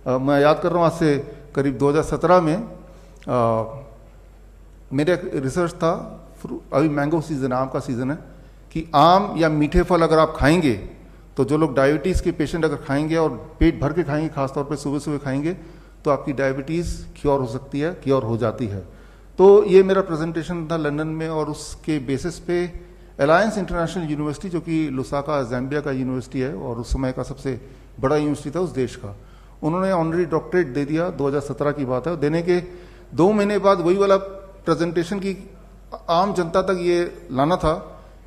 मैं याद कर रहा हूँ आज से करीब 2017 में मेरा एक रिसर्च था, अभी मैंगो सीज़न है, आम का सीज़न है, कि आम या मीठे फल अगर आप खाएंगे तो जो लोग डायबिटीज़ के पेशेंट अगर खाएंगे और पेट भर के खाएंगे, खासतौर पे सुबह सुबह खाएंगे, तो आपकी डायबिटीज़ क्योर हो सकती है, क्योर हो जाती है। तो ये मेरा प्रेजेंटेशन था लंदन में, और उसके बेसिस पे अलायंस इंटरनेशनल यूनिवर्सिटी, जो कि लुसाका ज़ैम्बिया का यूनिवर्सिटी है और उस समय का सबसे बड़ा यूनिवर्सिटी था उस देश का, उन्होंने ऑनरी डॉक्टरेट दे दिया। 2017 की बात है। देने के 2 महीने बाद वही वाला प्रेजेंटेशन की आम जनता तक ये लाना था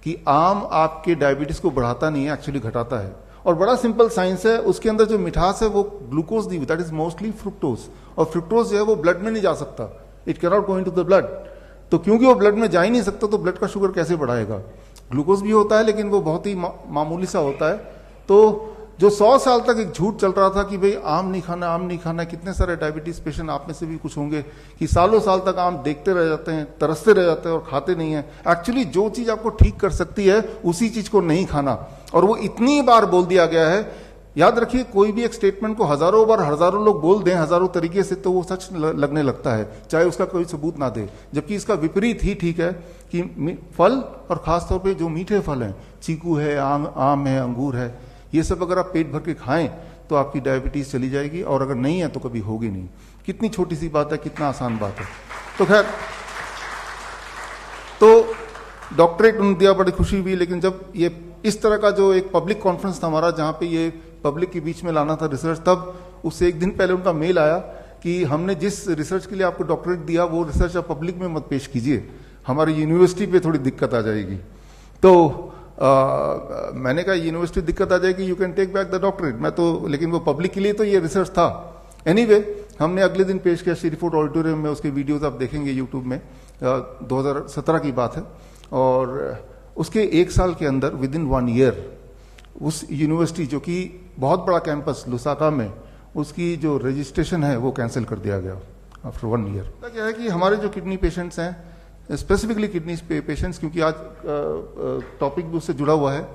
कि आम आपके डायबिटीज को बढ़ाता नहीं है, एक्चुअली घटाता है। और बड़ा सिंपल साइंस है, उसके अंदर जो मिठास है वो glucose the, that is mostly fructose, और फ्रुक्टोज जो है वो ब्लड में नहीं जा सकता, it can not go into the blood. तो क्योंकि वो ब्लड में जा ही नहीं सकता तो ब्लड का शुगर कैसे बढ़ाएगा। ग्लूकोज भी होता है लेकिन वो बहुत ही मामूली सा होता है। तो जो 100 साल तक एक झूठ चल रहा था कि भाई आम नहीं खाना, आम नहीं खाना, कितने सारे डायबिटीज पेशेंट आप में से भी कुछ होंगे कि सालों साल तक आम देखते रह जाते हैं, तरसते रह जाते हैं और खाते नहीं है। एक्चुअली जो चीज आपको ठीक कर सकती है उसी चीज को नहीं खाना, और वो इतनी बार बोल दिया गया है। याद रखिए, कोई भी एक स्टेटमेंट को हजारों बार हजारों लोग बोल दें हजारों तरीके से, तो वो सच लगने लगता है, चाहे उसका कोई सबूत ना दे। जबकि इसका विपरीत ही ठीक है कि फल, और खासतौर पर जो मीठे फल हैं, चीकू है, आम है, अंगूर है, ये सब अगर आप पेट भर के खाएं तो आपकी डायबिटीज चली जाएगी, और अगर नहीं है तो कभी होगी नहीं। कितनी छोटी सी बात है, कितना आसान बात है। तो खैर, तो डॉक्टरेट उन्होंने दिया, बड़ी खुशी हुई। लेकिन जब ये इस तरह का जो एक पब्लिक कॉन्फ्रेंस था हमारा, जहां पे ये पब्लिक के बीच में लाना था रिसर्च, तब उससे एक दिन पहले उनका मेल आया कि हमने जिस रिसर्च के लिए आपको डॉक्टरेट दिया वो रिसर्च आप पब्लिक में मत पेश कीजिए, हमारी यूनिवर्सिटी पे थोड़ी दिक्कत आ जाएगी। तो मैंने कहा यूनिवर्सिटी दिक्कत आ जाएगी, you can take back the doctorate. मैं तो, लेकिन वो पब्लिक के लिए तो ये रिसर्च था। एनीवे, हमने अगले दिन पेश किया श्रीफोर्ड ऑडिटोरियम में, उसके वीडियोस आप देखेंगे यूट्यूब में, 2017 की बात है। और उसके 1 साल के अंदर, विद इन 1 ईयर, उस यूनिवर्सिटी जो कि बहुत बड़ा कैंपस लुसाका में, उसकी जो रजिस्ट्रेशन है वो कैंसिल कर दिया गया आफ्टर 1 ईयर। क्या है कि हमारे जो किडनी पेशेंट्स हैं, स्पेसिफिकली किडनी पेशेंट्स, क्योंकि आज टॉपिक भी उससे जुड़ा हुआ है,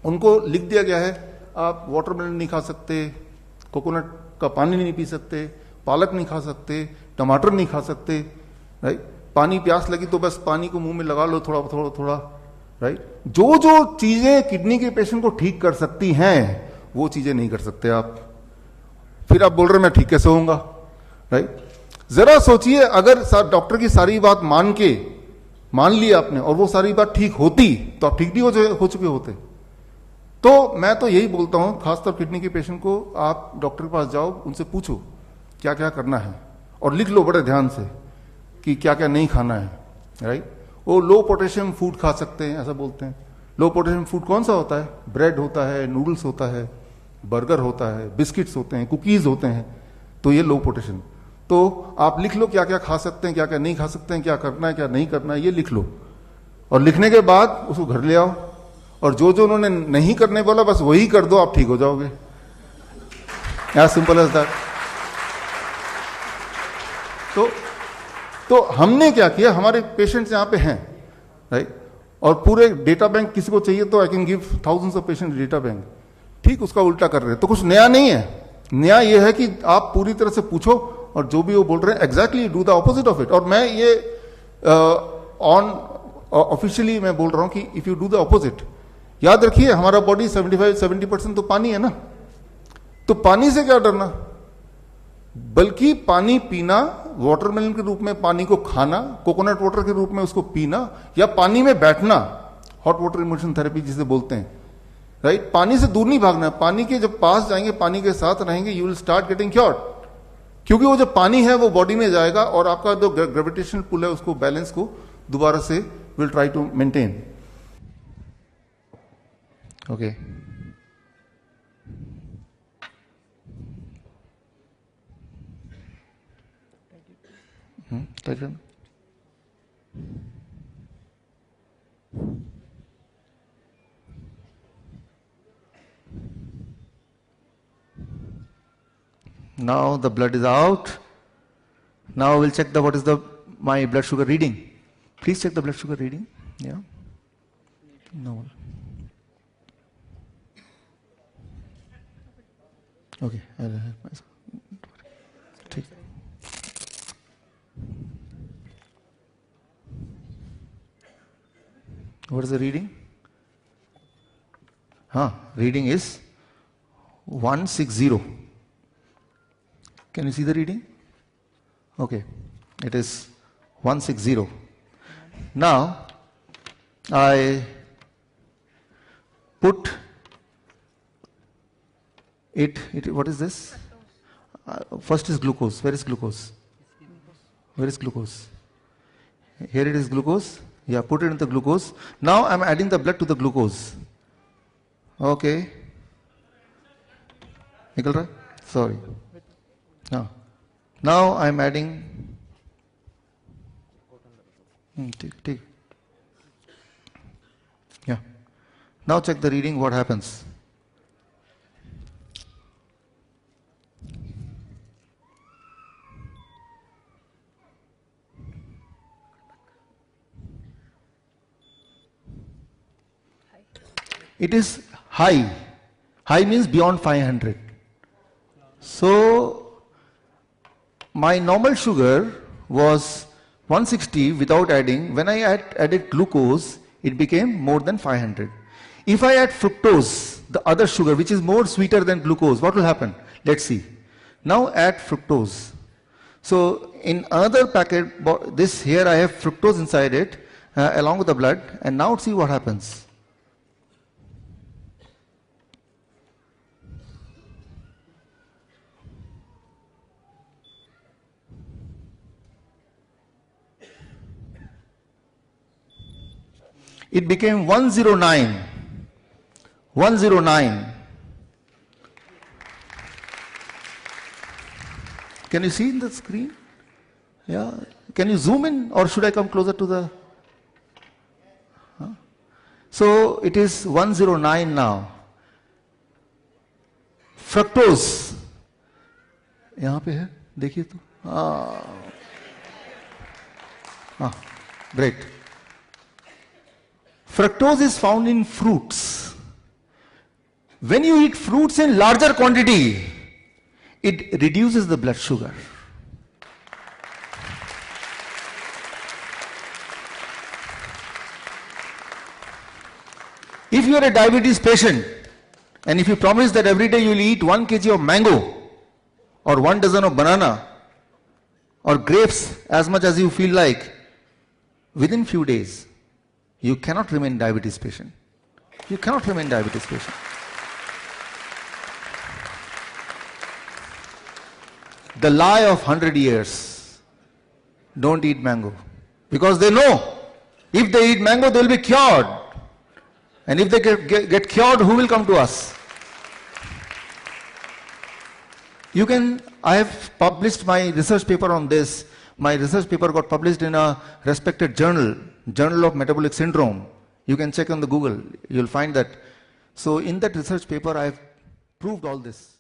उनको लिख दिया गया है आप वाटरमेलन नहीं खा सकते, कोकोनट का पानी नहीं पी सकते, पालक नहीं खा सकते, टमाटर नहीं खा सकते, राइट। पानी प्यास लगी तो बस पानी को मुंह में लगा लो थोड़ा थोड़ा थोड़ा, राइट। जो जो चीजें किडनी के पेशेंट को ठीक कर सकती हैं वो चीजें नहीं कर सकते आप। फिर आप बोल रहे मैं ठीक कैसे होऊंगा, राइट। जरा सोचिए, अगर डॉक्टर की सारी बात मान ली आपने और वो सारी बात ठीक होती तो आप ठीक नहीं हो चुके होते। तो मैं तो यही बोलता हूं, खासतौर किडनी के पेशेंट को, आप डॉक्टर के पास जाओ, उनसे पूछो क्या क्या करना है, और लिख लो बड़े ध्यान से कि क्या क्या नहीं खाना है, राइट। वो लो पोटेशियम फूड खा सकते हैं, ऐसा बोलते हैं। लो पोटेशियम फूड कौन सा होता है? ब्रेड होता है, नूडल्स होता है, बर्गर होता है, बिस्किट्स होते हैं, कुकीज होते हैं, तो ये लो पोटेशियम। तो आप लिख लो क्या क्या खा सकते हैं, क्या क्या नहीं खा सकते हैं, क्या करना है क्या नहीं करना है, ये लिख लो। और लिखने के बाद उसको घर ले आओ, और जो जो उन्होंने नहीं करने बोला बस वही कर दो, आप ठीक हो जाओगे। As simple as that. तो हमने क्या किया, हमारे पेशेंट्स यहां पे हैं, राइट, और पूरे डेटा बैंक किसी को चाहिए तो I can give thousands of patient data bank. ठीक उसका उल्टा कर रहे हैं, तो कुछ नया नहीं है। नया यह है कि आप पूरी तरह से पूछो, और जो भी वो बोल रहे हैं exactly do the opposite of it. और मैं ये ऑफिशियली मैं बोल रहा हूं कि if you do the opposite, याद रखिए हमारा बॉडी 75-70% तो पानी है ना, तो पानी से क्या डरना, बल्कि पानी पीना, वाटरमेलन के रूप में पानी को खाना, कोकोनट वाटर के रूप में उसको पीना, या पानी में बैठना, हॉट वाटर इमर्शन थेरेपी जिसे बोलते हैं, राइट। पानी से दूर नहीं भागना, पानी के जब पास जाएंगे, पानी के साथ रहेंगे, you will start getting cured. क्योंकि वो जो पानी है वो बॉडी में जाएगा और आपका जो ग्रेविटेशनल पुल है उसको, बैलेंस को दोबारा से will try to maintain. Okay, now the blood is out. Now we'll check what is my blood sugar reading. Please check the blood sugar reading. Yeah. No. Okay. I'll help myself. What is the reading? Reading is 160. Can you see the reading? Okay, it is 160. Now, I put it, what is this? First is glucose. Where is glucose? Where is glucose? Here it is glucose. Yeah, put it in the glucose. Now I am adding the blood to the glucose. Okay. Nikal Rai? Sorry. Now I am adding. Take. Yeah. Now check the reading, what happens. It is high. High means beyond 500. So, my normal sugar was 160 without adding. When I added glucose, it became more than 500. If I add fructose, the other sugar, which is more sweeter than glucose, what will happen? Let's see. Now add fructose. So, in another packet, this here I have fructose inside it, along with the blood, and now see what happens. It became 109. 109. Can you see in the screen? Yeah. Can you zoom in, or should I come closer to the? So it is 109 now. Fructose. यहाँ पे है, देखिए तो. Great. Fructose is found in fruits. When you eat fruits in larger quantity, it reduces the blood sugar. If you are a diabetes patient, and if you promise that every day you will eat 1 kg of mango, or 1 dozen of banana, or grapes as much as you feel like, within few days, you cannot remain diabetes patient. You cannot remain diabetes patient. The lie of 100 years. Don't eat mango. Because they know, if they eat mango, they will be cured. And if they get cured, who will come to us? I have published my research paper on this. My research paper got published in a respected journal, Journal of Metabolic Syndrome. You can check on the Google, you'll find that. So in that research paper, I have proved all this.